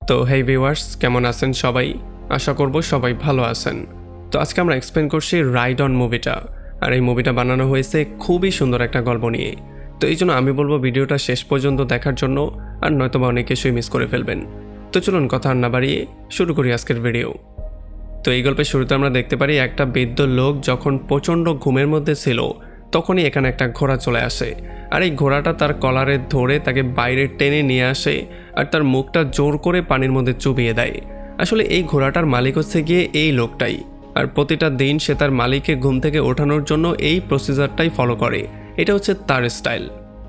তো হেই ভিউয়ার্স, কেমন আছেন সবাই? আশা করব সবাই ভালো আছেন। তো আজকে আমরা এক্সপ্লেন করছি রাইড অন মুভিটা। আর এই মুভিটা বানানো হয়েছে খুবই সুন্দর একটা গল্প নিয়ে। তো এই জন্য আমি বলবো ভিডিওটা শেষ পর্যন্ত দেখার জন্য, আর নয়তোবা অনেক কিছুই মিস করে ফেলবেন। তো চলুন কথা আর না বাড়িয়ে শুরু করি আজকের ভিডিও। তো এই গল্পের শুরুতে আমরা দেখতে পারি একটা বৃদ্ধ লোক যখন প্রচণ্ড ঘুমের মধ্যে ছিল তখনই এখানে একটা ঘোড়া চলে আসে। আর এই ঘোড়াটা তার কলারে ধরে তাকে বাইরে টেনে নিয়ে আসে আর তার মুখটা জোর করে পানির মধ্যে চুবিয়ে দেয়। আসলে এই ঘোড়াটার মালিক হচ্ছে গিয়ে এই লোকটাই। আর প্রতিটা দিন সে তার মালিককে ঘুম থেকে ওঠানোর জন্য এই প্রসিজারটাই ফলো করে। এটা হচ্ছে তার স্টাইল।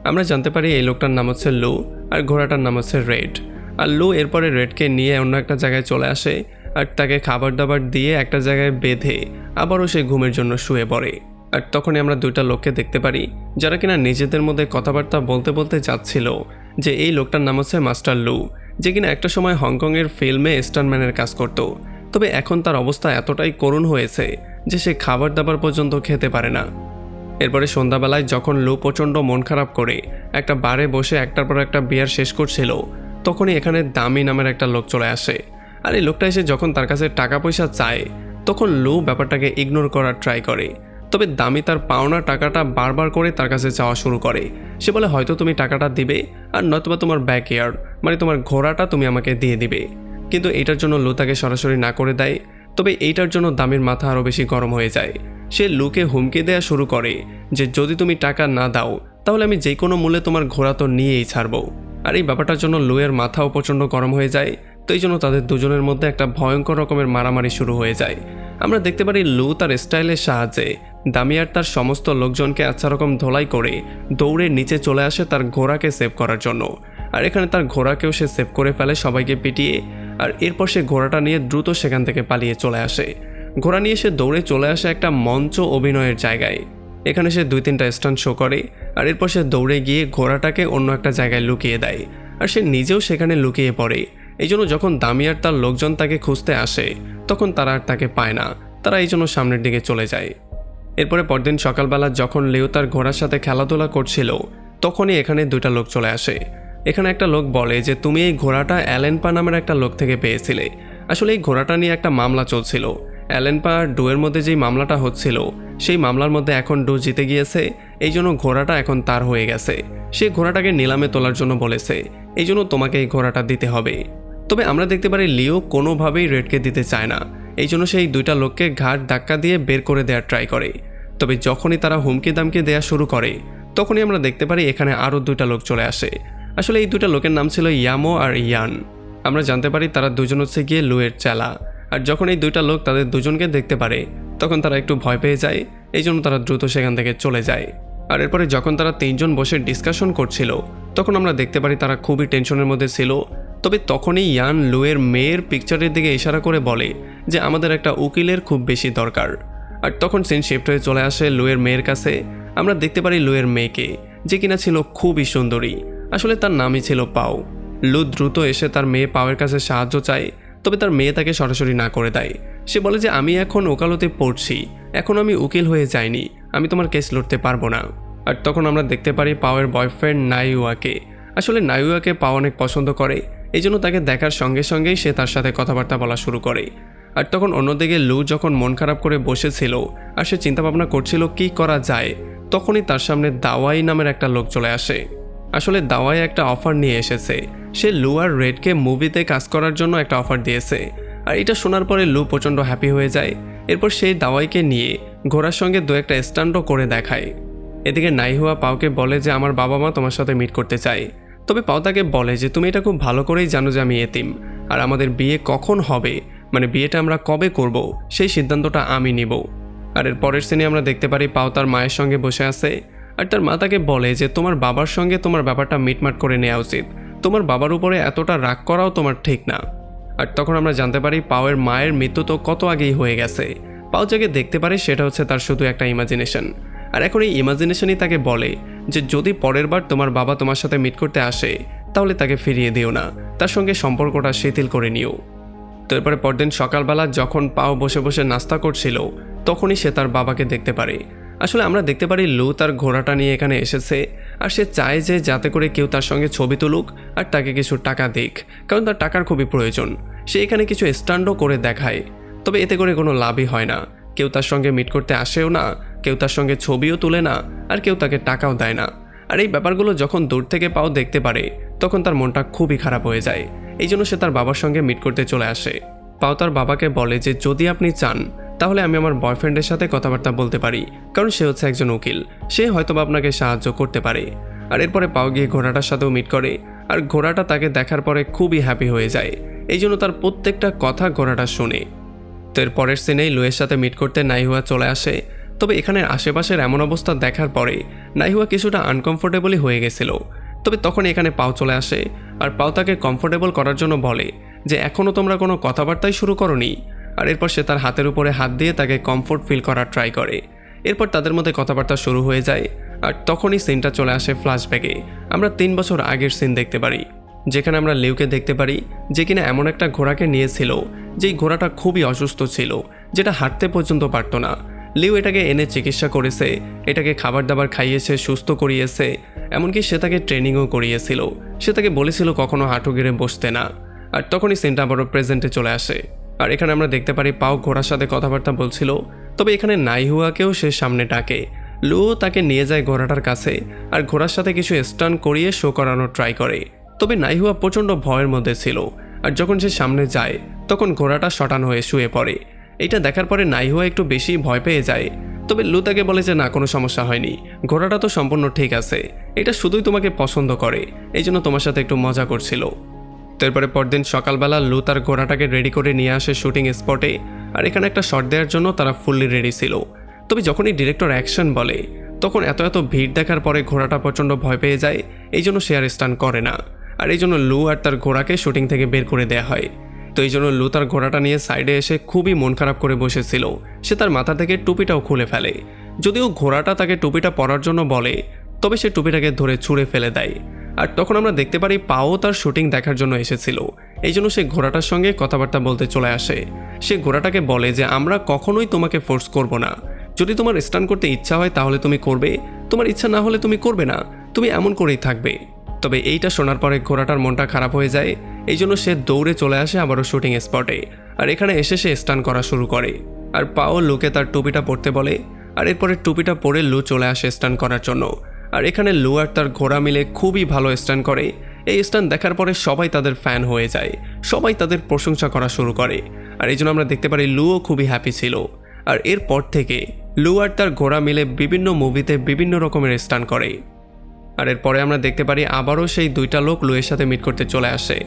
আমরা জানতে পারি এই লোকটার নাম হচ্ছে লু আর ঘোড়াটার নাম হচ্ছে রেড। আর লু এরপরে রেডকে নিয়ে অন্য একটা জায়গায় চলে আসে আর তাকে খাবার দাবার দিয়ে একটা জায়গায় বেঁধে আবারও সে ঘুমের জন্য শুয়ে পড়ে। আর তখনই আমরা দুইটা লোককে দেখতে পারি যারা কিনা নিজেদের মধ্যে কথাবার্তা বলতে বলতে যাচ্ছিল যে এই লোকটার নাম হচ্ছে মাস্টার লু, যে কিনা একটা সময় হংকংয়ের ফিল্মে স্টান্টম্যানের কাজ করত। তবে এখন তার অবস্থা এতটাই করুণ হয়েছে যে সে খাবার দাবার পর্যন্ত খেতে পারে না। এরপরে সন্ধ্যাবেলায় যখন লু প্রচণ্ড মন খারাপ করে একটা বারে বসে একটার পর একটা বিয়ার শেষ করছিল, তখনই এখানে দামি নামের একটা লোক চলে আসে। আর এই লোকটা এসে যখন তার কাছে টাকা পয়সা চায় তখন লু ব্যাপারটাকে ইগনোর করার ট্রাই করে। তবে দামি তার পাওনা টাকাটা বারবার করে তার কাছে চাওয়া শুরু করে। সে বলে হয়তো তুমি টাকাটা দিবে আর নয়তোবা তোমার ব্যাকইয়ার্ড মানে তোমার ঘোড়াটা তুমি আমাকে দিয়ে দিবে। কিন্তু এইটার জন্য লু তাকে সরাসরি না করে দেয়। তবে এইটার জন্য দামির মাথা আরও বেশি গরম হয়ে যায়। সে লুকে হুমকি দেওয়া শুরু করে যে যদি তুমি টাকা না দাও তাহলে আমি যে কোনো মূল্যে তোমার ঘোড়া তো নিয়েই ছাড়বো। আর এই ব্যাপারটার জন্য লুয়ের মাথাও প্রচণ্ড গরম হয়ে যায়। তো এই জন্য তাদের দুজনের মধ্যে একটা ভয়ঙ্কর রকমের মারামারি শুরু হয়ে যায়। আমরা দেখতে পারি লু তার স্টাইলের সাহায্যে দামিয়ার তার সমস্ত লোকজনকে আচ্ছা রকম ধোলাই করে দৌড়ে নিচে চলে আসে তার ঘোড়াকে সেভ করার জন্য। আর এখানে তার ঘোড়াকেও সে সেভ করে ফেলে সবাইকে পিটিয়ে। আর এরপর সে ঘোড়াটা নিয়ে দ্রুত সেখান থেকে পালিয়ে চলে আসে। ঘোড়া নিয়ে সে দৌড়ে চলে আসে একটা মঞ্চ অভিনয়ের জায়গায়। এখানে সে 2-3টা স্টান্ট শো করে আর এরপর সে দৌড়ে গিয়ে ঘোড়াটাকে অন্য একটা জায়গায় লুকিয়ে দেয়। আর সে নিজেও সেখানে লুকিয়ে পড়ে। এই জন্য যখন দামিয়ার তার লোকজন তাকে খুঁজতে আসে তখন তারা আর তাকে পায় না। তারা এই জন্য সামনের দিকে চলে যায়। এরপরে পরদিন সকালবেলা যখন লিও তার ঘোড়ার সাথে খেলাধুলা করছিল তখনই এখানে 2টা লোক চলে আসে। এখানে একটা লোক বলে যে তুমি এই ঘোড়াটা অ্যালেনপা নামের একটা লোক থেকে পেয়েছিলে। আসলে এই ঘোড়াটা নিয়ে একটা মামলা চলছিল। অ্যালেনপা আর ডুয়ের মধ্যে যেই মামলাটা হচ্ছিল সেই মামলার মধ্যে এখন ডু জিতে গিয়েছে। এই জন্য ঘোড়াটা এখন তার হয়ে গেছে। সে ঘোড়াটাকে নিলামে তোলার জন্য বলেছে। এই জন্য তোমাকে এই ঘোড়াটা দিতে হবে। তবে আমরা দেখতে পারি লিও কোনোভাবেই রেডকে দিতে চায় না। এই জন্য সেই 2টা লোককে ঘাট ধাক্কা দিয়ে বের করে দেওয়ার ট্রাই করে। তবে যখনই তারা হুমকি দামকি দেওয়া শুরু করে তখনই আমরা দেখতে পারি এখানে আরও 2টা লোক চলে আসে। আসলে এই 2টা লোকের নাম ছিল ইয়ামো আর ইয়ান। আমরা জানতে পারি তারা দুজন হচ্ছে গিয়ে লুয়ের চেলা। আর যখন এই 2টা লোক তাদের দুজনকে দেখতে পারে তখন তারা একটু ভয় পেয়ে যায়। এই জন্য তারা দ্রুত সেখান থেকে চলে যায়। আর এরপরে যখন তারা 3জন বসে ডিসকাশন করছিল তখন আমরা দেখতে পারি তারা খুবই টেনশনের মধ্যে ছিল। তবে তখনই ইয়ান লুয়ের মেয়ের পিকচারের দিকে ইশারা করে বলে যে আমাদের একটা উকিলের খুব বেশি দরকার। আর তখন সিন শিফট হয়ে চলে আসে লুয়ের মেয়ের কাছে। আমরা দেখতে পারি লুয়ের মেয়েকে, যে কিনা ছিল খুবই সুন্দরী। আসলে তার নামই ছিল পাও। লু দ্রুত এসে তার মেয়ে পাওয়ের কাছে সাহায্য চায়। তবে তার মেয়ে তাকে সরাসরি না করে দেয়। সে বলে যে আমি এখন ওকালতে পড়ছি, এখন আমি উকিল হয়ে যাইনি, আমি তোমার কেস লড়তে পারবো না। আর তখন আমরা দেখতে পারি পাওয়ের বয়ফ্রেন্ড নাইউয়াকে। আসলে নাইউয়াকে পাও অনেক পছন্দ করে। এই জন্য তাকে দেখার সঙ্গে সঙ্গেই সে তার সাথে কথাবার্তা বলা শুরু করে। আর তখন অন্যদিকে লু যখন মন খারাপ করে বসেছিল আর সে চিন্তাভাবনা করছিল কি করা যায়, তখনই তার সামনে দাওয়াই নামের একটা লোক চলে আসে। আসলে দাওয়াই একটা অফার নিয়ে এসেছে। সে লু আর রেডকে মুভিতে কাজ করার জন্য একটা অফার দিয়েছে। আর এটা শোনার পরে লু প্রচণ্ড হ্যাপি হয়ে যায়। এরপর সেই দাওয়াইকে নিয়ে ঘোড়ার সঙ্গে 2-একটা স্টান্টও করে দেখায়। এদিকে নাইহুয়া পাওকে বলে যে আমার বাবা মা তোমার সাথে মিট করতে চায়। তবে পাও তাকে বলে যে তুমি এটা খুব ভালো করেই জানো যে আমি এতিম, আর আমাদের বিয়ে কখন হবে মানে বিয়েটা আমরা কবে করব সেই সিদ্ধান্তটা আমি নিব। আর এর পরের সিনে আমরা দেখতে পারি পাও তার মায়ের সঙ্গে বসে আছে। আর তার মা তাকে বলে যে তোমার বাবার সঙ্গে তোমার ব্যাপারটা মিটমাট করে নেওয়া উচিত, তোমার বাবার উপরে এতটা রাগ করাও তোমার ঠিক না। আর তখন আমরা জানতে পারি পাওয়ের মায়ের মৃত্যু তো কত আগেই হয়ে গেছে। পাও যাকে দেখতে পারে সেটা হচ্ছে তার শুধু একটা ইমাজিনেশন। আর এখন এই ইমাজিনেশনই তাকে বলে যে যদি পরের বার তোমার বাবা তোমার সাথে মিট করতে আসে তাহলে তাকে ফিরিয়ে দিও না, তার সঙ্গে সম্পর্কটা শিথিল করে নিও। তো এরপরে পরদিন সকালবেলা যখন পাও বসে বসে নাস্তা করছিল তখনই সে তার বাবাকে দেখতে পারে। আসলে আমরা দেখতে পারি লু তার ঘোড়াটা নিয়ে এখানে এসেছে আর সে চায় যে যাতে করে কেউ তার সঙ্গে ছবি তুলুক আর তাকে কিছু টাকা দিক, কারণ তার টাকার খুবই প্রয়োজন। সে এখানে কিছু স্ট্যান্ডও করে দেখায়, তবে এতে করে কোনো লাভই হয় না। কেউ তার সঙ্গে মিট করতে আসেও না, কেউ তার সঙ্গে ছবিও তুলে না, আর কেউ তাকে টাকাও দেয় না। আর এই ব্যাপারগুলো যখন দূর থেকে পাও দেখতে পারে তখন তার মনটা খুবই খারাপ হয়ে যায়। এই জন্য সে তার বাবার সঙ্গে মিট করতে চলে আসে। পাও তার বাবাকে বলে যে যদি আপনি চান তাহলে আমি আমার বয়ফ্রেন্ডের সাথে কথাবার্তা বলতে পারি, কারণ সে হচ্ছে একজন উকিল, সে হয়তোবা আপনাকে সাহায্য করতে পারে। আর এরপরে পাও গিয়ে ঘোড়াটার সাথেও মিট করে, আর ঘোড়াটা তাকে দেখার পরে খুবই হ্যাপি হয়ে যায়। এই জন্য তার প্রত্যেকটা কথা ঘোড়াটা শুনে। তো এর পরের সিনেই লুয়ের সাথে মিট করতে নাইহুয়া চলে আসে। তবে এখানে আশেপাশের এমন অবস্থা দেখার পরে নাইহুয়া কিছুটা আনকমফোর্টেবলই হয়ে গেছিল। তবে তখন এখানে পাও চলে আসে আর পাও তাকে কমফোর্টেবল করার জন্য বলে যে এখনও তোমরা কোনো কথাবার্তাই শুরু করোনি। আর এরপর সে তার হাতের উপরে হাত দিয়ে তাকে কমফোর্ট ফিল করার ট্রাই করে। এরপর তাদের মধ্যে কথাবার্তা শুরু হয়ে যায়। আর তখনই সিনটা চলে আসে ফ্ল্যাশব্যাকে। আমরা 3 বছর আগের সিন দেখতে পারি, যেখানে আমরা লিউকে দেখতে পারি যে কিনা এমন একটা ঘোড়াকে নিয়েছিল যেই ঘোড়াটা খুবই অসুস্থ ছিল, যেটা হাঁটতে পর্যন্ত পারত না। লিউ এটাকে এনে চিকিৎসা করেছে, এটাকে খাবার দাবার খাইয়েছে, সুস্থ করিয়েছে, এমনকি সে তাকে ট্রেনিংও করিয়েছিল। সে তাকে বলেছিল কখনো হাঁটু গেড়ে বসতে না। আর তখনই সিনটা আবারও প্রেজেন্টে চলে আসে। আর এখানে আমরা দেখতে পারি পাও ঘোড়ার সাথে কথাবার্তা বলছিল। তবে এখানে নাইহুয়াকেও সে সামনে ডাকে। লু তাকে নিয়ে যায় ঘোড়াটার কাছে আর ঘোড়ার সাথে কিছু স্টান্ট করিয়ে শো করানোর ট্রাই করে। তবে নাইহুয়া প্রচণ্ড ভয়ের মধ্যে ছিল, আর যখন সে সামনে যায় তখন ঘোড়াটা শটান হয়ে শুয়ে পড়ে। এটা দেখার পরে নাইহুয়া একটু বেশি ভয় পেয়ে যায়। তবে লু তাকে বলে যে না, কোনো সমস্যা হয়নি, ঘোড়াটা তো সম্পূর্ণ ঠিক আছে, এটা শুধুই তোমাকে পছন্দ করে, এই জন্য তোমার সাথে একটু মজা করছিল। তারপরে পরদিন সকালবেলা লু তার ঘোড়াটাকে রেডি করে নিয়ে আসে শুটিং স্পটে। আর এখানে একটা শট দেওয়ার জন্য তারা ফুললি রেডি ছিল। তবে যখনই ডিরেক্টর অ্যাকশন বলে তখন এত ভিড় দেখার পরে ঘোড়াটা প্রচণ্ড ভয় পেয়ে যায়, এই জন্য সে আর স্টান্ট করে না। আর এই জন্য লু আর তার ঘোড়াকে শুটিং থেকে বের করে দেওয়া হয়। তো এই জন্য লু তার ঘোড়াটা নিয়ে সাইডে এসে খুবই মন খারাপ করে বসেছিল। সে তার মাথা থেকে টুপিটাও খুলে ফেলে। যদিও ঘোড়াটা তাকে টুপিটা পরার জন্য বলে, তবে সে টুপিটাকে ধরে ছুঁড়ে ফেলে দেয়। আর তখন আমরা দেখতে পারি পাও তার শুটিং দেখার জন্য এসেছিল, এই জন্য সে ঘোড়াটার সঙ্গে কথাবার্তা বলতে চলে আসে। সে ঘোড়াটাকে বলে যে আমরা কখনোই তোমাকে ফোর্স করব না, যদি তোমার স্টান্ট করতে ইচ্ছা হয় তাহলে তুমি করবে, তোমার ইচ্ছা না হলে তুমি করবে না, তুমি এমন করেই থাকবে। তবে এইটা শোনার পরে ঘোড়াটার মনটা খারাপ হয়ে যায়, এই জন্য সে দৌড়ে চলে আসে আবারও শুটিং স্পটে। আর এখানে এসে সে স্টান্ট করা শুরু করে। আর পাও লুকে তার টুপিটা পরতে বলে। আর এরপরে টুপিটা পরে লু চলে আসে স্টান্ট করার জন্য। আর এখানে লু আর তার ঘোড়া মিলে খুবই ভালো স্টান্ট করে। এই স্টান্ট দেখার পরে সবাই তাদের ফ্যান হয়ে যায়, সবাই তাদের প্রশংসা করা শুরু করে। আর এই জন্য আমরা দেখতে পারি লুও খুবই হ্যাপি ছিল। আর এরপর থেকে লু আর তার ঘোড়া মিলে বিভিন্ন মুভিতে বিভিন্ন রকমের স্টান্ট করে। আর এরপরে আমরা দেখতে পারি আবারও সেই 2টা লোক লুয়ের সাথে মিট করতে চলে আসে।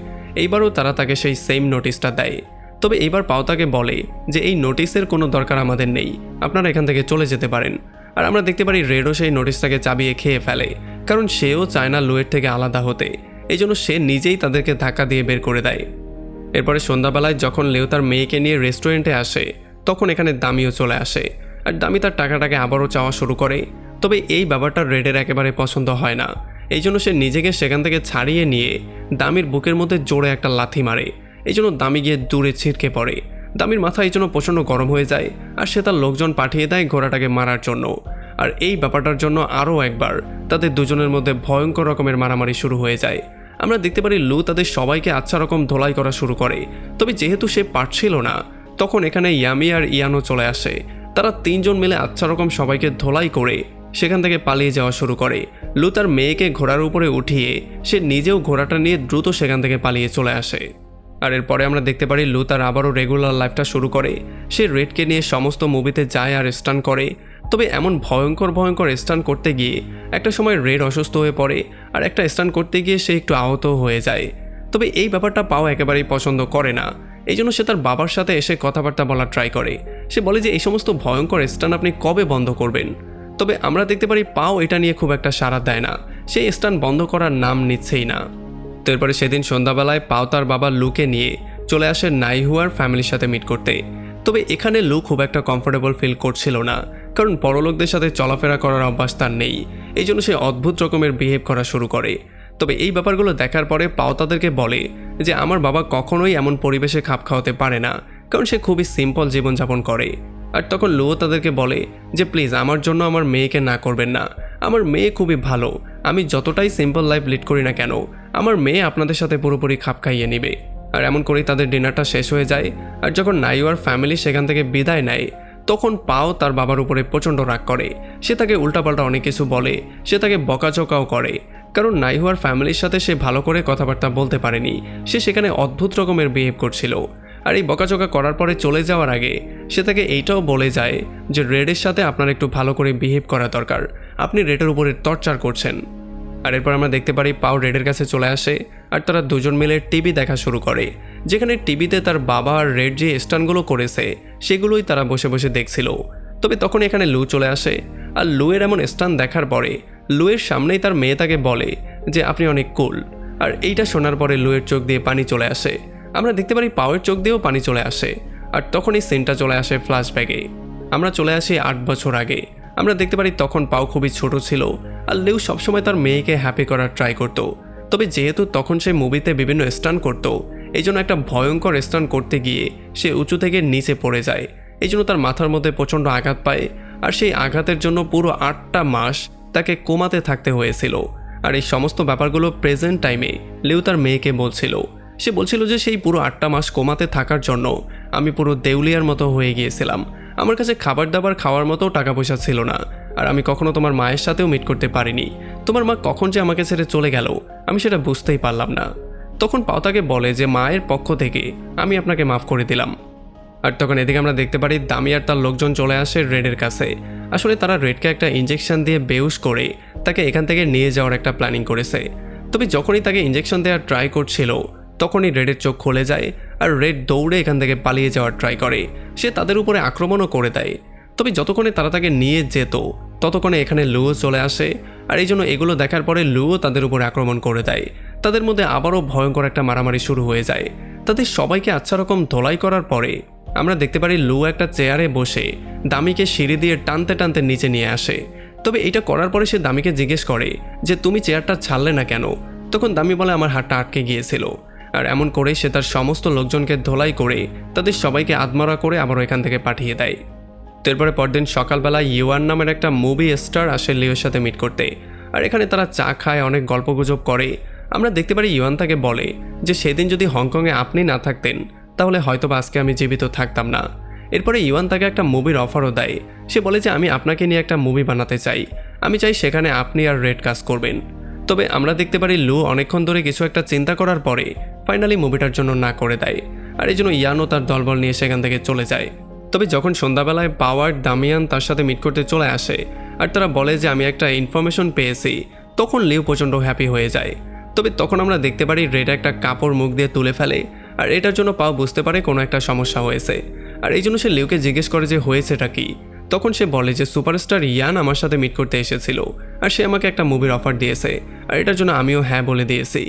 এইবারও তারা তাকে সেই সেম নোটিশটা দেয়। তবে এইবার পাও তাকে বলে যে এই নোটিশের কোনো দরকার আমাদের নেই, আপনারা এখান থেকে চলে যেতে পারেন। আর আমরা দেখতে পারি রেডও সেই নোটিশটাকে চাবিয়ে খেয়ে ফেলে, কারণ সেও চায় না লুয়ের থেকে আলাদা হতে, এই জন্য সে নিজেই তাদেরকে ধাক্কা দিয়ে বের করে দেয়। এরপরে সন্ধ্যাবেলায় যখন লেও তার মেয়েকে নিয়ে রেস্টুরেন্টে আসে তখন এখানে দামিও চলে আসে। আর দামি তার টাকাটাকে আবারও চাওয়া শুরু করে। তবে এই ব্যাপারটা রেডের একেবারে পছন্দ হয় না, এই জন্য সে নিজেকে সেখান থেকে ছাড়িয়ে নিয়ে দামির বুকের মধ্যে জোরে একটা লাথি মারে। এই জন্য দামি গিয়ে দূরে ছিটকে পড়ে। দামির মাথা এই জন্য প্রচণ্ড গরম হয়ে যায় আর সে তার লোকজন পাঠিয়ে দেয় ঘোড়াটাকে মারার জন্য। আর এই ব্যাপারটার জন্য আরও একবার তাদের দুজনের মধ্যে ভয়ঙ্কর রকমের মারামারি শুরু হয়ে যায়। আমরা দেখতে পারি লু তাদের সবাইকে আচ্ছা রকম ধোলাই করা শুরু করে। তবে যেহেতু সে পারছিল না তখন এখানে ইয়ামি আর ইয়ানো চলে আসে। তারা 3 জন মিলে আচ্ছা রকম সবাইকে ধোলাই করে সেখান থেকে পালিয়ে যাওয়া শুরু করে। লু তার মেয়েকে ঘোড়ার উপরে উঠিয়ে সে নিজেও ঘোড়াটা নিয়ে দ্রুত সেখান থেকে পালিয়ে চলে আসে। আর এরপরে আমরা দেখতে পারি লু তার আবারও রেগুলার লাইফটা শুরু করে। সে রেডকে নিয়ে সমস্ত মুভিতে যায় আর স্টান্ট করে। তবে এমন ভয়ঙ্কর স্টান্ট করতে গিয়ে একটা সময় রেড অসুস্থ হয়ে পড়ে আর একটা স্টান্ট করতে গিয়ে সে একটু আহত হয়ে যায়। তবে এই ব্যাপারটা পাও একেবারেই পছন্দ করে না, এই জন্য সে তার বাবার সাথে এসে কথাবার্তা বলার ট্রাই করে। সে বলে যে এই সমস্ত ভয়ঙ্কর স্টান্ট আপনি কবে বন্ধ করবেন। তবে আমরা দেখতে পারি পাও এটা নিয়ে খুব একটা সাড়া দেয় না, সে স্টান্ট বন্ধ করার নাম নিচ্ছেই না। তো এরপরে সেদিন সন্ধ্যাবেলায় পাও তার বাবা লুকে নিয়ে চলে আসে নাইহুয়ার ফ্যামিলির সাথে মিট করতে। তবে এখানে লু খুব একটা কমফোর্টেবল ফিল করছিল না, কারণ বড়লোকদের সাথে চলাফেরা করার অভ্যাস তার নেই, এই জন্য সে অদ্ভুত রকমের বিহেভ করা শুরু করে। তবে এই ব্যাপারগুলো দেখার পরে পাও তাদেরকে বলে যে আমার বাবা কখনোই এমন পরিবেশে খাপ খাওয়াতে পারে না, কারণ সে খুবই সিম্পল জীবনযাপন করে। আর তখন লুও তাদেরকে বলে যে প্লিজ আমার জন্য আমার মেয়েকে না করবেন না, আমার মেয়ে খুবই ভালো, আমি যতটাই সিম্পল লাইফ লিড করি না কেন আমার মেয়ে আপনাদের সাথে পুরোপুরি খাপ খাইয়ে নেবে। আর এমন করেই তাদের ডিনারটা শেষ হয়ে যায়। আর যখন নাইওয়ার ফ্যামিলি সেখান থেকে বিদায় নেয় তখন পাও তার বাবার উপরে প্রচণ্ড রাগ করে, সে তাকে উল্টাপাল্টা অনেক কিছু বলে, সে তাকে বকাঝকাও করে, কারণ নাইহুয়ার ফ্যামিলির সাথে সে ভালো করে কথাবার্তা বলতে পারেনি, সে সেখানে অদ্ভুত রকমের বিহেভ করছিল। আর এই বকাঝকা করার পরে চলে যাওয়ার আগে সে তাকে এইটাও বলে যায় যে রেডের সাথে আপনার একটু ভালো করে বিহেভ করা দরকার, আপনি রেডের উপরে টর্চার করছেন। আর এরপর আমরা দেখতে পারি পাও রেডের কাছে চলে আসে আর তারা দুজন মিলে টিভি দেখা শুরু করে, যেখানে টিভিতে তার বাবা আর রেড যে স্টান্টগুলো করেছে সেগুলোই তারা বসে বসে দেখছিল। তবে তখন এখানে লু চলে আসে আর লুয়ের এমন স্টান্ট দেখার পরে লুয়ের সামনেই তার মেয়ে তাকে বলে যে আপনি অনেক কুল। আর এইটা শোনার পরে লুয়ের চোখ দিয়ে পানি চলে আসে, আমরা দেখতে পারি পাওয়ের চোখ দিয়েও পানি চলে আসে। আর তখন এই সিনটা চলে আসে ফ্ল্যাশব্যাকে, আমরা চলে আসি 8 বছর আগে। আমরা দেখতে পারি তখন পাও খুবই ছোট ছিল আর লিউ সবসময় তার মেয়েকে হ্যাপি করার ট্রাই করত। তবে যেহেতু তখন সে মুভিতে বিভিন্ন স্টান্ট করত, এই জন্য একটা ভয়ঙ্কর স্টান্ট করতে গিয়ে সে উঁচু থেকে নিচে পড়ে যায়, এই জন্য তার মাথার মধ্যে প্রচণ্ড আঘাত পায়। আর সেই আঘাতের জন্য পুরো 8টা মাস তাকে কোমাতে থাকতে হয়েছিল। আর এই সমস্ত ব্যাপারগুলো প্রেজেন্ট টাইমে লিউ তার মেয়েকে বলছিল, সে বলছিল যে সেই পুরো 8টা মাস কোমাতে থাকার জন্য আমি পুরো দেউলিয়ার মতো হয়ে গিয়েছিলাম, আমার কাছে খাবার দাবার খাওয়ার মতো টাকা পয়সা ছিল না, আর আমি কখনো তোমার মায়ের সাথেও মিট করতে পারিনি, তোমার মা কখন যে আমাকে ছেড়ে চলে গেল আমি সেটা বুঝতেই পারলাম না। তখন পাও তাকে বলে যে মায়ের পক্ষ থেকে আমি আপনাকে মাফ করে দিলাম। আর তখন এদিকে আমরা দেখতে পারি দামি আর তার লোকজন চলে আসে রেডের কাছে। আসলে তারা রেডকে একটা ইঞ্জেকশন দিয়ে বেহুশ করে তাকে এখান থেকে নিয়ে যাওয়ার একটা প্ল্যানিং করেছে। তবে যখনই তাকে ইঞ্জেকশন দেওয়ার ট্রাই করছিল তখনই রেডের চোখ খুলে যায় আর রেড দৌড়ে এখান থেকে পালিয়ে যাওয়ার ট্রাই করে, সে তাদের উপরে আক্রমণও করে দেয়। তবে যতক্ষণে তারা তাকে নিয়ে যেত ততক্ষণে এখানে লুও চলে আসে, আর এই জন্য এগুলো দেখার পরে লুও তাদের উপরে আক্রমণ করে দেয়। তাদের মধ্যে আবারও ভয়ঙ্কর একটা মারামারি শুরু হয়ে যায়। তাদের সবাইকে আচ্ছা রকম ধোলাই করার পরে আমরা দেখতে পারি লু একটা চেয়ারে বসে দামিকে সিঁড়ি দিয়ে টানতে টানতে নিচে নিয়ে আসে। তবে এটা করার পরে সে দামিকে জিজ্ঞেস করে যে তুমি চেয়ারটা ছাড়লে না কেন? তখন দামি বলে আমার হাতটা আটকে গিয়েছিল। আর এমন করে সে তার সমস্ত লোকজনকে ধোলাই করে তাদের সবাইকে আদমরা করে আবারও এখান থেকে পাঠিয়ে দেয়। তারপরে পরদিন সকালবেলা ইউয়ান নামের একটা মুভি স্টার আসে লিওর সাথে মিট করতে, আর এখানে তারা চা খায়, অনেক গল্পগুজব করে। আমরা দেখতে পারি ইউয়ান তাকে বলে যে সেদিন যদি হংকংয়ে আপনি না থাকতেন তাহলে হয়তো বা আজকে আমি জীবিত থাকতাম না। এরপরে ইউয়ান তাকে একটা মুভির অফারও দেয়, সে বলে যে আমি আপনাকে নিয়ে একটা মুভি বানাতে চাই, আমি চাই সেখানে আপনি আর রেড কাজ করবেন। তবে আমরা দেখতে পারি লু অনেকক্ষণ ধরে কিছু একটা চিন্তা করার পরে ফাইনালি মুভিটার জন্য না করে দেয়, আর এই জন্য ইয়ানও তার দলবল নিয়ে সেখান থেকে চলে যায়। তবে যখন সন্ধ্যাবেলায় পাওয়ার দামিয়ান তার সাথে মিট করতে চলে আসে আর তারা বলে যে আমি একটা ইনফরমেশন পেয়েছি, তখন লিউ প্রচণ্ড হ্যাপি হয়ে যায়। তবে তখন আমরা দেখতে পারি রেড একটা কাপড় মুখ দিয়ে তুলে ফেলে, আর এটার জন্য পাও বুঝতে পারে কোনো একটা সমস্যা হয়েছে, আর এই জন্য সে লিউকে জিজ্ঞেস করে যে হয়েছেটা কি। তখন সে বলে যে সুপারস্টার ইয়ান আমার সাথে মিট করতে এসেছিল আর সে আমাকে একটা মুভির অফার দিয়েছে, আর এটার জন্য আমিও হ্যাঁ বলে দিয়েছি।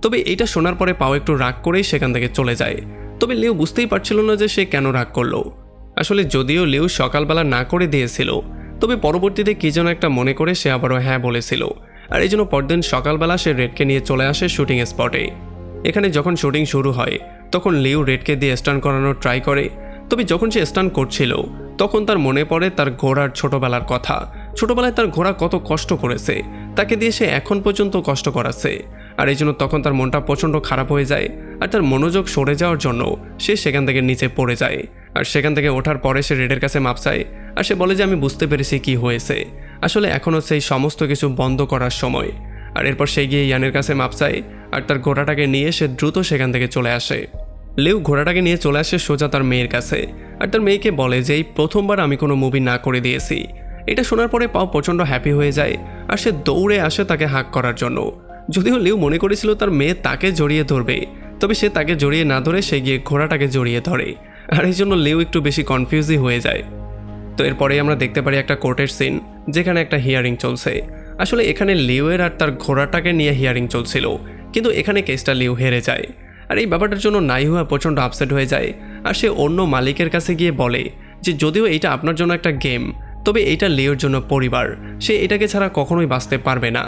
তবে এটা শোনার পরে পাও একটু রাগ করেই সেখান থেকে চলে যায়। তবে লিউ বুঝতেই পারছিল না যে সে কেন রাগ করলো। আসলে যদিও লিউ সকালবেলা না করে দিয়েছিল, তবে পরবর্তীতে কি যেন একটা মনে করে সে আবারও হ্যাঁ বলেছিল, আর এই জন্য পরদিন সকালবেলা সে রেডকে নিয়ে চলে আসে শুটিং স্পটে। এখানে যখন শুটিং শুরু হয় তখন লিউ রেডকে দিয়ে স্টান্ট করানোর ট্রাই করে। তবে যখন সে স্টান্ট করছিল তখন তার মনে পড়ে তার ঘোড়ার ছোটবেলার কথা, ছোটবেলায় তার ঘোড়া কত কষ্ট করেছে, তাকে দিয়ে সে এখন পর্যন্ত কষ্ট করাচ্ছে। আর এই জন্য তখন তার মনটা প্রচণ্ড খারাপ হয়ে যায়, আর তার মনোযোগ সরে যাওয়ার জন্য সে সেখান থেকে নিচে পড়ে যায়। আর সেখান থেকে ওঠার পরে সে রেডের কাছে মাপ চায়, আর সে বলে যে আমি বুঝতে পেরেছি কি হয়েছে, আসলে এখনও সেই সমস্ত কিছু বন্ধ করার সময়। আর এরপর সে গিয়ে ইয়ানের কাছে মাপ চায়, আর তার ঘোড়াটাকে নিয়ে সে দ্রুত সেখান থেকে চলে আসে। লিউ ঘোড়াটাকে নিয়ে চলে আসে সোজা তার মেয়ের কাছে, আর তার মেয়েকে বলে যে এই প্রথমবার আমি কোনো মুভি না করে দিয়েছি। এটা শোনার পরে পাও প্রচণ্ড হ্যাপি হয়ে যায়, আর সে দৌড়ে আসে তাকে হাক করার জন্য। যদিও লিউ মনে করেছিল তার মেয়ে তাকে জড়িয়ে ধরবে, তবে সে তাকে জড়িয়ে না ধরে সে গিয়ে ঘোড়াটাকে জড়িয়ে ধরে, আর এই জন্য লিউ একটু বেশি কনফিউজই হয়ে যায়। তো এরপরে আমরা দেখতে পারি একটা কোর্টের সিন, যেখানে একটা হিয়ারিং চলছে। আসলে এখানে লিউয়ের আর তার ঘোড়াটাকে নিয়ে হিয়ারিং চলছিল, কিন্তু এখানে কেসটা লিউ হেরে যায়। আর এই ব্যাপারটার জন্য নাইহুয়া প্রচণ্ড আপসেট হয়ে যায়, আর সে অন্য মালিকের কাছে গিয়ে বলে যে যদিও এইটা আপনার জন্য একটা গেম, তবে এইটা লিওর জন্য পরিবার, সে এটাকে ছাড়া কখনোই বাঁচতে পারবে না।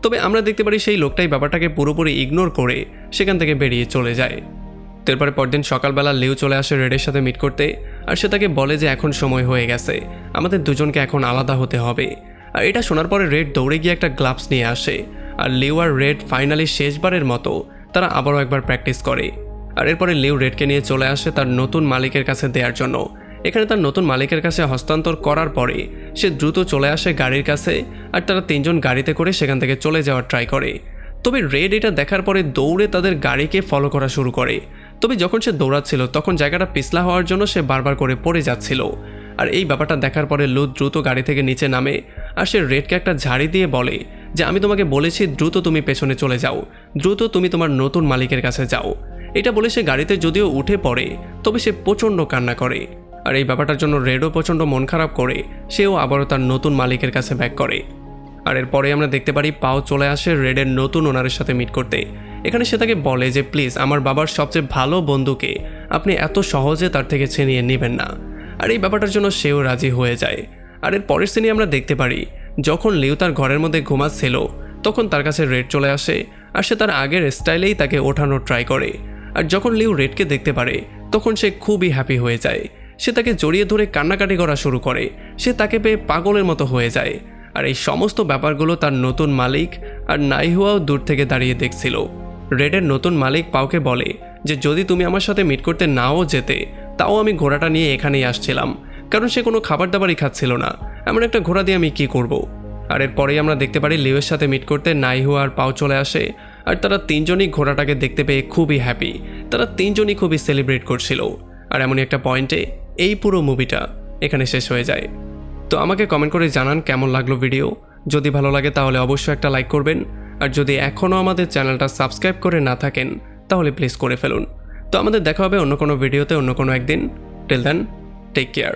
তবে আমরা দেখতে পারি সেই লোকটাই ব্যাপারটাকে পুরোপুরি ইগনোর করে সেখান থেকে বেরিয়ে চলে যায়। তারপরে পরদিন সকালবেলা লিউ চলে আসে রেডের সাথে মিট করতে, আর সে তাকে বলে যে এখন সময় হয়ে গেছে, আমাদের দুজনকে এখন আলাদা হতে হবে। আর এটা শোনার পরে রেড দৌড়ে গিয়ে একটা গ্লাভস নিয়ে আসে, আর লিউ আর রেড ফাইনালি শেষবারের মতো তারা আবারও একবার প্র্যাকটিস করে। আর এরপরে লিউ রেডকে নিয়ে চলে আসে তার নতুন মালিকের কাছে দেওয়ার জন্য। এখানে তার নতুন মালিকের কাছে হস্তান্তর করার পরে সে দ্রুত চলে আসে গাড়ির কাছে, আর তারা তিনজন গাড়িতে করে সেখান থেকে চলে যাওয়ার ট্রাই করে। তবে রেড এটা দেখার পরে দৌড়ে তাদের গাড়িকে ফলো করা শুরু করে। তবে যখন সে দৌড়াচ্ছিল তখন জায়গাটা পিছলা হওয়ার জন্য সে বারবার করে পড়ে যাচ্ছিল। আর এই ব্যাপারটা দেখার পরে লু দ্রুত গাড়ি থেকে নিচে নামে, আর সে রেডকে একটা ঝাড়ি দিয়ে বলে যে আমি তোমাকে বলেছি দ্রুত তুমি পেছনে চলে যাও, দ্রুত তুমি তোমার নতুন মালিকের কাছে যাও। এটা বলে সে গাড়িতে যদিও উঠে পড়ে, তবে সে প্রচণ্ড কান্না করে। আর এই ব্যাপারটার জন্য রেডও প্রচণ্ড মন খারাপ করে, সেও আবারও তার নতুন মালিকের কাছে ব্যাক করে। আর এরপরে আমরা দেখতে পারি পাও চলে আসে রেডের নতুন ওনারের সাথে মিট করতে। এখানে সে তাকে বলে যে প্লিজ আমার বাবার সবচেয়ে ভালো বন্ধুকে আপনি এত সহজে তার থেকে ছিনিয়ে নেবেন না। আর এই ব্যাপারটার জন্য সেও রাজি হয়ে যায়। আর এর পরের সিনে আমরা দেখতে পারি যখন লিউ তার ঘরের মধ্যে ঘুমাচ্ছিল তখন তার কাছে রেড চলে আসে, আর সে তার আগের স্টাইলেই তাকে ওঠানোর ট্রাই করে। আর যখন লিউ রেডকে দেখতে পারে তখন সে খুবই হ্যাপি হয়ে যায়। সে তাকে জড়িয়ে ধরে কান্নাকাটি করা শুরু করে, সে তাকে পেয়ে পাগলের মতো হয়ে যায়। আর এই সমস্ত ব্যাপারগুলো তার নতুন মালিক আর নাইহুয়াও দূর থেকে দাঁড়িয়ে দেখছিল। রেডের নতুন মালিক পাওকে বলে যে যদি তুমি আমার সাথে মিট করতে নাও যেতে তাও আমি ঘোড়াটা নিয়ে এখানেই আসছিলাম, কারণ সে কোনো খাবার দাবারই খাচ্ছিল না, এমন একটা ঘোড়া দিয়ে আমি কি করব। আর এরপরেই আমরা দেখতে পারি লিউয়ের সাথে মিট করতে নাইহুয়া আর পাও চলে আসে, আর তারা তিনজনই ঘোড়াটাকে দেখতে পেয়ে খুবই হ্যাপি, তারা তিনজনই খুবই সেলিব্রেট করছিল। আর এমনই একটা পয়েন্টে এই পুরো মুভিটা এখানে শেষ হয়ে যায়। তো আমাকে কমেন্ট করে জানান কেমন লাগলো ভিডিও। যদি ভালো লাগে তাহলে অবশ্যই একটা লাইক করবেন, আর যদি এখনও আমাদের চ্যানেলটা সাবস্ক্রাইব করে না থাকেন তাহলে প্লিজ করে ফেলুন। তো আমাদের দেখা হবে অন্য কোনো ভিডিওতে অন্য কোনো একদিন। Till then take care.